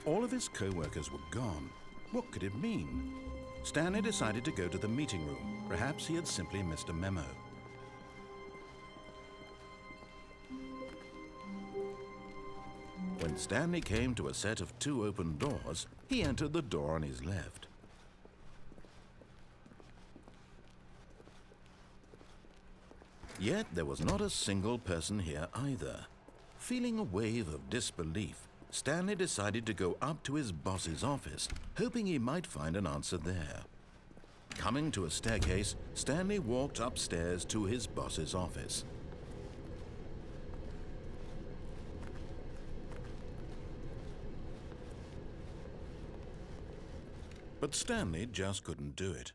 All of his co-workers were gone. What could it mean? Stanley decided to go to the meeting room. Perhaps he had simply missed a memo. When Stanley came to a set of 2 open doors, he entered the door on his left. Yet there was not a single person here either. Feeling a wave of disbelief, Stanley decided to go up to his boss's office, hoping he might find an answer there. Coming to a staircase, Stanley walked upstairs to his boss's office. But Stanley just couldn't do it.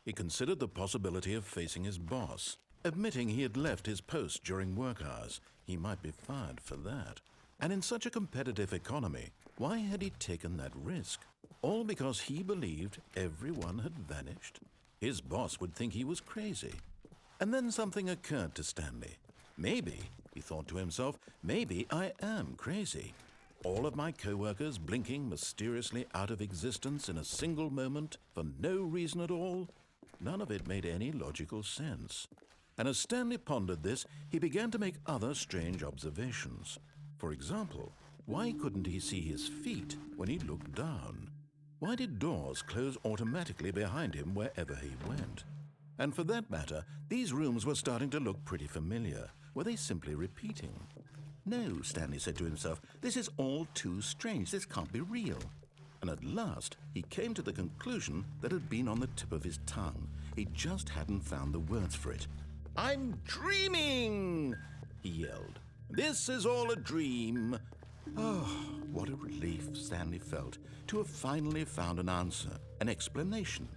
He considered the possibility of facing his boss. Admitting he had left his post during work hours, he might be fired for that. And in such a competitive economy, why had he taken that risk? All because he believed everyone had vanished? His boss would think he was crazy. And then something occurred to Stanley. Maybe, he thought to himself, maybe I am crazy. All of my co-workers blinking mysteriously out of existence in a single moment for no reason at all? None of it made any logical sense. And as Stanley pondered this, he began to make other strange observations. For example, why couldn't he see his feet when he looked down? Why did doors close automatically behind him wherever he went? And for that matter, these rooms were starting to look pretty familiar. Were they simply repeating? No, Stanley said to himself, this is all too strange. This can't be real. And at last, he came to the conclusion that had been on the tip of his tongue. He just hadn't found the words for it. "I'm dreaming!" he yelled. "This is all a dream." Oh, what a relief Stanley felt to have finally found an answer, an explanation.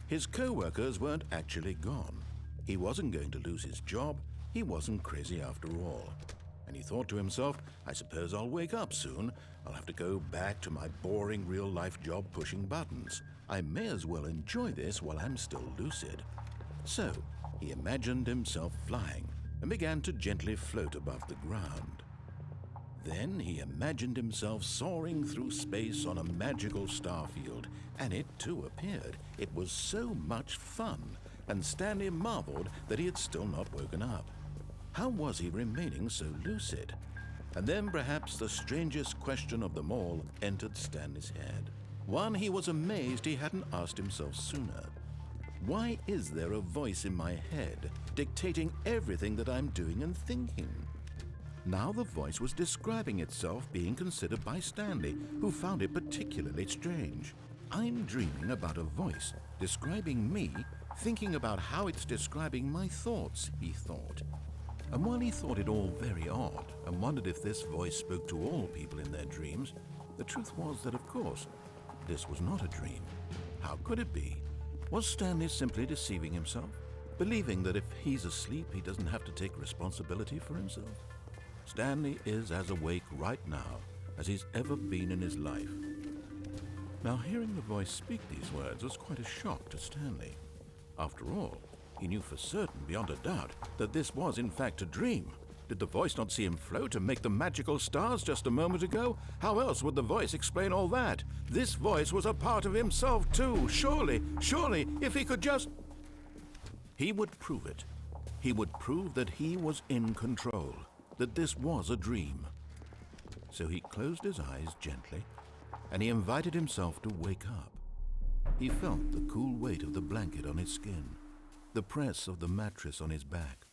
His co-workers weren't actually gone. He wasn't going to lose his job. He wasn't crazy after all. And he thought to himself, I suppose I'll wake up soon. I'll have to go back to my boring real-life job pushing buttons. I may as well enjoy this while I'm still lucid. So, he imagined himself flying and began to gently float above the ground. Then he imagined himself soaring through space on a magical starfield, and it too appeared. It was so much fun, and Stanley marveled that he had still not woken up. How was he remaining so lucid? And then perhaps the strangest question of them all entered Stanley's head. One he was amazed he hadn't asked himself sooner. Why is there a voice in my head dictating everything that I'm doing and thinking? Now the voice was describing itself being considered by Stanley, who found it particularly strange. I'm dreaming about a voice describing me, thinking about how it's describing my thoughts, he thought. And while he thought it all very odd and wondered if this voice spoke to all people in their dreams, the truth was that, of course, this was not a dream. How could it be? Was Stanley simply deceiving himself, believing that if he's asleep, he doesn't have to take responsibility for himself? Stanley is as awake right now as he's ever been in his life. Now, hearing the voice speak these words was quite a shock to Stanley. After all, he knew for certain, beyond a doubt, that this was in fact a dream. Did the voice not see him float and make the magical stars just a moment ago? How else would the voice explain all that? This voice was a part of himself too. Surely, if he could just... He would prove it. He would prove that he was in control, that this was a dream. So he closed his eyes gently, and he invited himself to wake up. He felt the cool weight of the blanket on his skin, the press of the mattress on his back,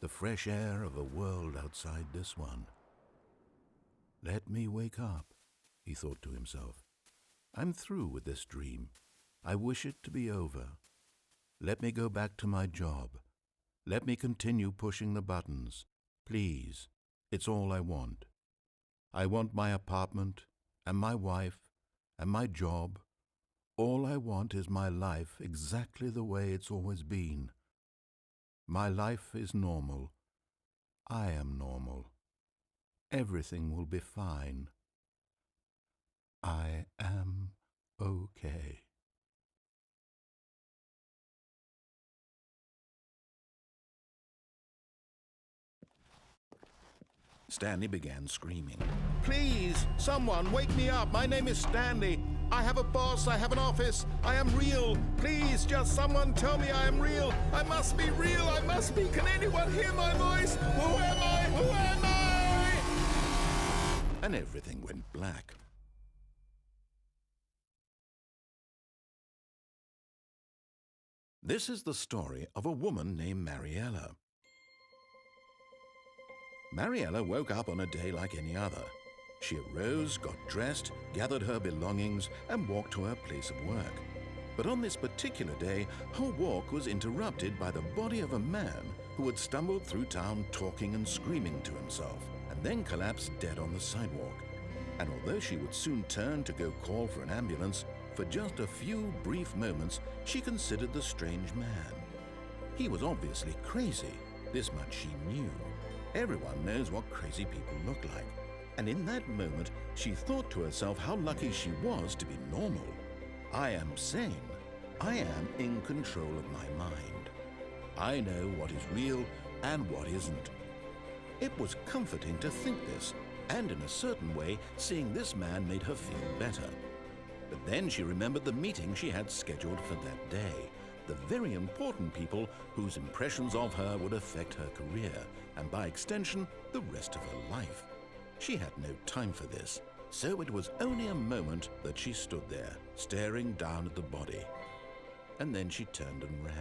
the fresh air of a world outside this one. Let me wake up, he thought to himself. I'm through with this dream. I wish it to be over. Let me go back to my job. Let me continue pushing the buttons. Please, it's all I want. I want my apartment and my wife and my job. All I want is my life exactly the way it's always been. My life is normal. I am normal. Everything will be fine. I am okay. Stanley began screaming. Please, someone, wake me up. My name is Stanley. I have a boss. I have an office. I am real. Please, just someone tell me I am real. I must be real. I must be. Can anyone hear my voice? Who am I? Who am I? And everything went black. This is the story of a woman named Mariella. Mariella woke up on a day like any other. She arose, got dressed, gathered her belongings, and walked to her place of work. But on this particular day, her walk was interrupted by the body of a man who had stumbled through town talking and screaming to himself, and then collapsed dead on the sidewalk. And although she would soon turn to go call for an ambulance, for just a few brief moments, she considered the strange man. He was obviously crazy. This much she knew. Everyone knows what crazy people look like. And in that moment, she thought to herself how lucky she was to be normal. I am sane. I am in control of my mind. I know what is real and what isn't. It was comforting to think this, and in a certain way, seeing this man made her feel better. But then she remembered the meeting she had scheduled for that day, the very important people whose impressions of her would affect her career, and by extension, the rest of her life. She had no time for this, so it was only a moment that she stood there, staring down at the body. And then she turned and ran.